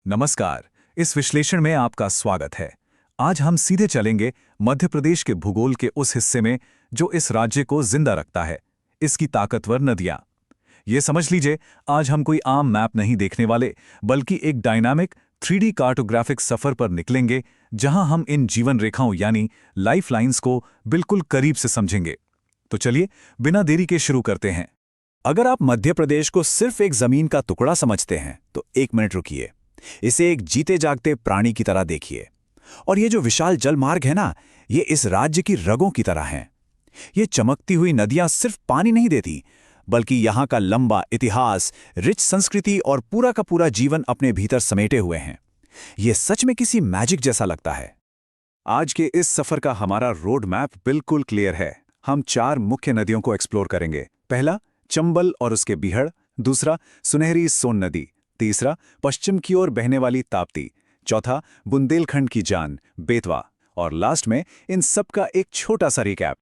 नमस्कार। इस विश्लेषण में आपका स्वागत है। आज हम सीधे चलेंगे मध्य प्रदेश के भूगोल के उस हिस्से में जो इस राज्य को जिंदा रखता है, इसकी ताकतवर नदियां। ये समझ लीजिए, आज हम कोई आम मैप नहीं देखने वाले, बल्कि एक डायनामिक 3D कार्टोग्राफिक सफर पर निकलेंगे, जहां हम इन जीवन रेखाओं यानी लाइफ लाइन्स को बिल्कुल करीब से समझेंगे। तो चलिए, बिना देरी के शुरू करते हैं। अगर आप मध्य प्रदेश को सिर्फ एक जमीन का टुकड़ा समझते हैं तो एक मिनट रुकिए। इसे एक जीते जागते प्राणी की तरह देखिए। और ये जो विशाल जलमार्ग है ना, ये इस राज्य की रगों की तरह हैं। ये चमकती हुई नदियां सिर्फ पानी नहीं देती, बल्कि यहां का लंबा इतिहास, रिच संस्कृति और पूरा का पूरा जीवन अपने भीतर समेटे हुए हैं। ये सच में किसी मैजिक जैसा लगता है। आज के इस सफर का हमारा रोड मैप बिल्कुल क्लियर है। हम 4 मुख्य नदियों को एक्सप्लोर करेंगे। पहला, चंबल और उसके बीहड़। दूसरा, सुनहरी सोन नदी। तीसरा, पश्चिम की ओर बहने वाली ताप्ती। चौथा, बुंदेलखंड की जान बेतवा। और लास्ट में इन सब का एक छोटा सा रिकैप।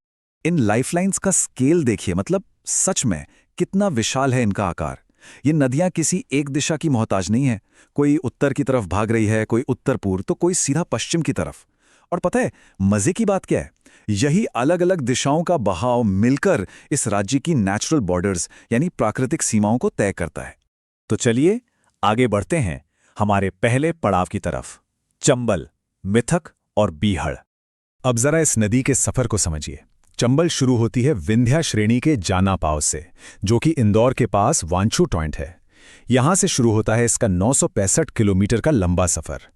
इन लाइफलाइंस का स्केल देखिए, मतलब सच में कितना विशाल है इनका आकार। ये नदियां किसी एक दिशा की मोहताज नहीं है। कोई उत्तर की तरफ भाग रही है, कोई उत्तर पूर्व, तो कोई सीधा पश्चिम की तरफ। और पता है मजे की बात क्या है? यही अलग अलग दिशाओं का बहाव मिलकर इस राज्य की नेचुरल बॉर्डर्स यानी प्राकृतिक सीमाओं को तय करता है। तो चलिए आगे बढ़ते हैं हमारे पहले पड़ाव की तरफ, चंबल, मिथक और बीहड़। अब जरा इस नदी के सफर को समझिए। चंबल शुरू होती है विंध्या श्रेणी के जाना पाव से, जो कि इंदौर के पास वांचू टॉइंट है। यहां से शुरू होता है इसका 965 किलोमीटर का लंबा सफर।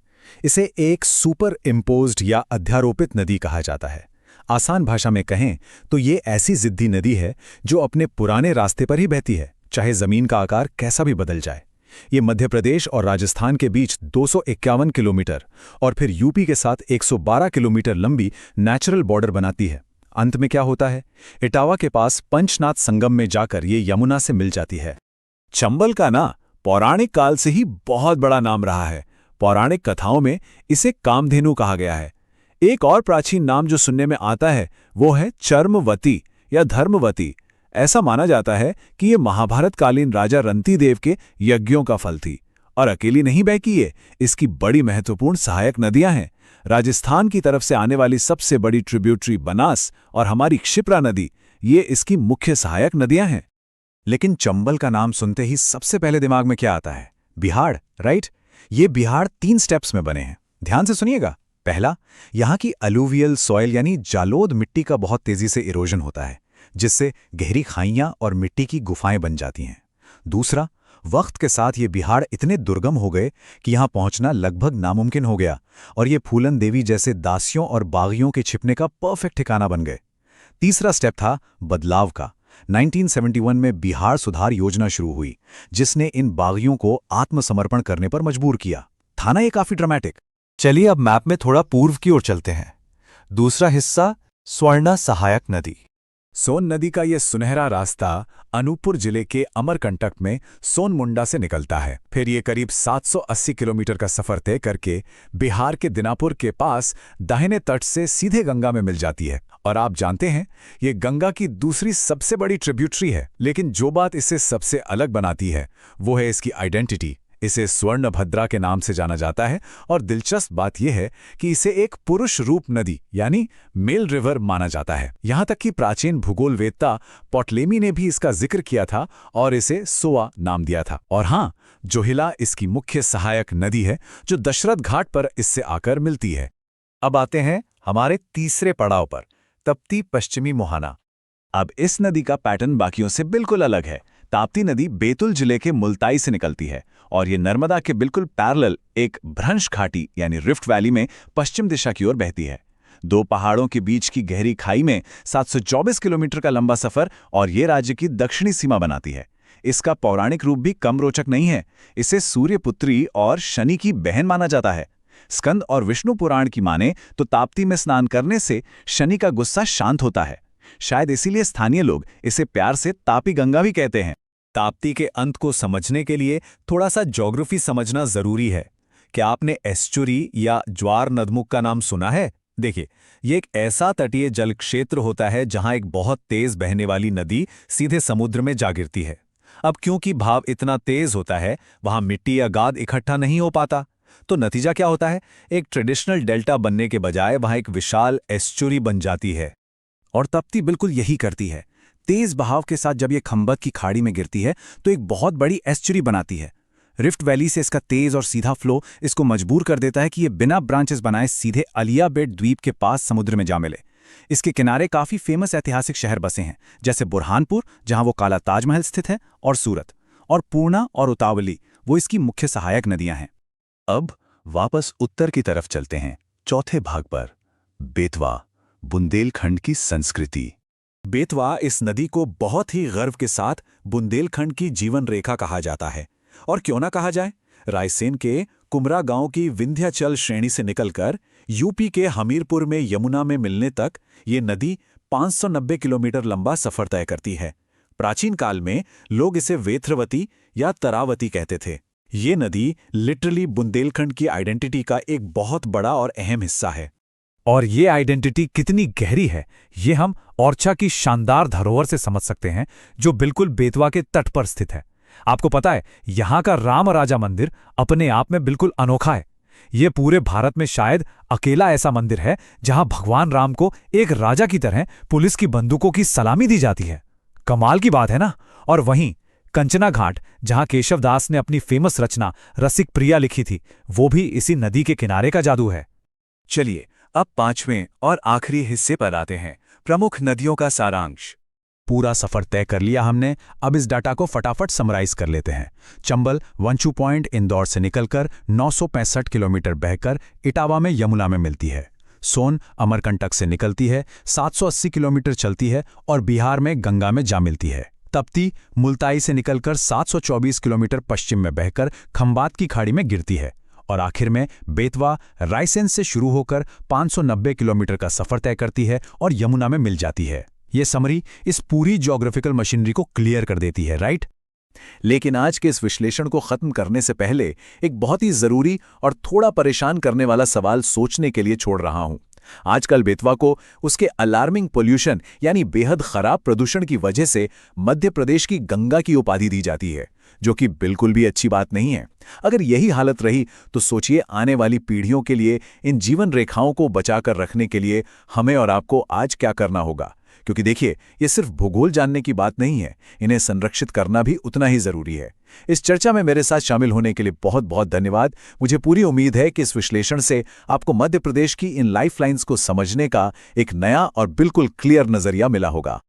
इसे एक सुपर इम्पोज्ड या अध्यारोपित नदी कहा जाता है। आसान भाषा में कहें तो ये ऐसी जिद्दी नदी है जो अपने पुराने रास्ते पर ही बहती है, चाहे जमीन का आकार कैसा भी बदल जाए। ये मध्य प्रदेश और राजस्थान के बीच 251 किलोमीटर और फिर यूपी के साथ 112 किलोमीटर लंबी नेचुरल बॉर्डर बनाती है। अंत में क्या होता है? इटावा के पास पंचनाथ संगम में जाकर ये यमुना से मिल जाती है। चंबल का ना पौराणिक काल से ही बहुत बड़ा नाम रहा है। पौराणिक कथाओं में इसे कामधेनु कहा गया है। एक और प्राचीन नाम जो सुनने में आता है वो है चर्मवती या धर्मवती। ऐसा माना जाता है कि ये महाभारत कालीन राजा रंतिदेव के यज्ञों का फल थी। और अकेली नहीं बहती ये, इसकी बड़ी महत्वपूर्ण सहायक नदियां हैं। राजस्थान की तरफ से आने वाली सबसे बड़ी ट्रिब्यूटरी बनास और हमारी क्षिप्रा नदी, ये इसकी मुख्य सहायक नदियां हैं। लेकिन चंबल का नाम सुनते ही सबसे पहले दिमाग में क्या आता है? बिहाड़, राइट? ये बिहाड़ 3 स्टेप्स में बने हैं। ध्यान से सुनिएगा। पहला, यहाँ की अलूवियल सॉइल यानी जालोद मिट्टी का बहुत तेजी से इरोजन होता है, जिससे गहरी खाइयां और मिट्टी की गुफाएं बन जाती हैं। दूसरा, वक्त के साथ ये बिहाड़ इतने दुर्गम हो गए कि यहाँ पहुंचना लगभग नामुमकिन हो गया और ये फूलन देवी जैसे दासियों और बागियों के छिपने का परफेक्ट ठिकाना बन गए। तीसरा स्टेप था बदलाव का। 1971 में बिहार सुधार योजना शुरू हुई, जिसने इन बागियों को आत्मसमर्पण करने पर मजबूर किया। था ना ये काफी ड्रामेटिक? चलिए अब मैप में थोड़ा पूर्व की ओर चलते हैं। दूसरा हिस्सा, स्वर्णा सहायक नदी। सोन नदी का यह सुनहरा रास्ता अनूपपुर जिले के अमरकंटक में सोनमुंडा से निकलता है। फिर ये करीब 780 किलोमीटर का सफर तय करके बिहार के दिनापुर के पास दाहिने तट से सीधे गंगा में मिल जाती है। और आप जानते हैं, ये गंगा की दूसरी सबसे बड़ी ट्रिब्यूटरी है। लेकिन जो बात इसे सबसे अलग बनाती है वो है इसकी आइडेंटिटी। इसे स्वर्णभद्रा के नाम से जाना जाता है और दिलचस्प बात यह है कि इसे एक पुरुष रूप नदी यानी मेल रिवर माना जाता है। यहां तक कि प्राचीन भूगोलवेत्ता पॉटलेमी ने भी इसका जिक्र किया था और इसे सोआ नाम दिया था। और हां, जोहिला इसकी मुख्य सहायक नदी है जो दशरथ घाट पर इससे आकर मिलती है। अब आते हैं हमारे तीसरे पड़ाव पर, तप्ती पश्चिमी मोहाना। अब इस नदी का पैटर्न बाकियों से बिल्कुल अलग है। ताप्ती नदी बैतूल जिले के मुल्ताई से निकलती है और ये नर्मदा के बिल्कुल पैरेलल एक भ्रंश घाटी यानी रिफ्ट वैली में पश्चिम दिशा की ओर बहती है। 2 पहाड़ों के बीच की गहरी खाई में 724 किलोमीटर का लंबा सफर और ये राज्य की दक्षिणी सीमा बनाती है। इसका पौराणिक रूप भी कम रोचक नहीं है। इसे सूर्यपुत्री और शनि की बहन माना जाता है। स्कंद और विष्णु पुराण की माने तो ताप्ती में स्नान करने से शनि का गुस्सा शांत होता है। शायद इसीलिए स्थानीय लोग इसे प्यार से तापी गंगा भी कहते हैं। ताप्ती के अंत को समझने के लिए थोड़ा सा ज्योग्राफी समझना जरूरी है। क्या आपने एस्चुरी या ज्वार नदमुख का नाम सुना है? देखिए, ये एक ऐसा तटीय जल क्षेत्र होता है जहां एक बहुत तेज बहने वाली नदी सीधे समुद्र में जा गिरती है। अब क्योंकि भाव इतना तेज होता है, वहां मिट्टी या गाद इकट्ठा नहीं हो पाता, तो नतीजा क्या होता है? एक ट्रेडिशनल डेल्टा बनने के बजाय वहां एक विशाल एस्चुरी बन जाती है। और तप्ती बिल्कुल यही करती है। तेज बहाव के साथ जब ये खंबत की खाड़ी में गिरती है तो एक बहुत बड़ी एस्चुरी बनाती है। रिफ्ट वैली से इसका तेज और सीधा फ्लो इसको मजबूर कर देता है कि ये बिना ब्रांचेस बनाए सीधे अलियाबेट द्वीप के पास समुद्र में जा मिले। इसके किनारे काफी फेमस ऐतिहासिक शहर बसे हैं, जैसे बुरहानपुर जहां वो काला ताजमहल स्थित है, और सूरत, और पूर्णा और उतावली वो इसकी मुख्य सहायक नदियां हैं। अब वापस उत्तर की तरफ चलते हैं, चौथे भाग पर, बेतवा, बुंदेलखंड की संस्कृति। बेतवा इस नदी को बहुत ही गर्व के साथ बुंदेलखंड की जीवन रेखा कहा जाता है। और क्यों ना कहा जाए, रायसेन के कुमरा गांव की विंध्याचल श्रेणी से निकलकर यूपी के हमीरपुर में यमुना में मिलने तक ये नदी 590 किलोमीटर लंबा सफर तय करती है। प्राचीन काल में लोग इसे वेथ्रवती या तरावती कहते थे। ये नदी लिटरली बुंदेलखंड की आइडेंटिटी का एक बहुत बड़ा और अहम हिस्सा है। और ये आइडेंटिटी कितनी गहरी है ये हम ओरछा की शानदार धरोहर से समझ सकते हैं, जो बिल्कुल बेतवा के तट पर स्थित है। आपको पता है, यहाँ का राम राजा मंदिर अपने आप में बिल्कुल अनोखा है। ये पूरे भारत में शायद अकेला ऐसा मंदिर है जहां भगवान राम को एक राजा की तरह पुलिस की बंदूकों की सलामी दी जाती है। कमाल की बात है ना। और वहीं कंचना घाट, जहां केशव दास ने अपनी फेमस रचना रसिक प्रिया लिखी थी, वो भी इसी नदी के किनारे का जादू है। चलिए अब पांचवें और आखिरी हिस्से पर आते हैं, प्रमुख नदियों का सारांश। पूरा सफर तय कर लिया हमने, अब इस डाटा को फटाफट समराइज कर लेते हैं। चंबल वंचू पॉइंट इंदौर से निकलकर 965 किलोमीटर बहकर इटावा में यमुना में मिलती है। सोन अमरकंटक से निकलती है, 780 किलोमीटर चलती है और बिहार में गंगा में जा मिलती है। तप्ती मुल्ताई से निकलकर 724 किलोमीटर पश्चिम में बहकर खंबात की खाड़ी में गिरती है। और आखिर में बेतवा रायसेन से शुरू होकर 590 किलोमीटर का सफर तय करती है और यमुना में मिल जाती है। ये समरी इस पूरी ज्योग्राफिकल मशीनरी को क्लियर कर देती है, राइट? लेकिन आज के इस विश्लेषण को खत्म करने से पहले एक बहुत ही जरूरी और थोड़ा परेशान करने वाला सवाल सोचने के लिए छोड़ रहा हूं। आजकल बेतवा को उसके अलार्मिंग पोल्यूशन यानी बेहद खराब प्रदूषण की वजह से मध्य प्रदेश की गंगा की उपाधि दी जाती है, जो कि बिल्कुल भी अच्छी बात नहीं है। अगर यही हालत रही तो सोचिए आने वाली पीढ़ियों के लिए इन जीवन रेखाओं को बचाकर रखने के लिए हमें और आपको आज क्या करना होगा। क्योंकि देखिए, ये सिर्फ भूगोल जानने की बात नहीं है, इन्हें संरक्षित करना भी उतना ही जरूरी है। इस चर्चा में मेरे साथ शामिल होने के लिए बहुत बहुत धन्यवाद। मुझे पूरी उम्मीद है कि इस विश्लेषण से आपको मध्य प्रदेश की इन लाइफलाइंस को समझने का एक नया और बिल्कुल क्लियर नजरिया मिला होगा।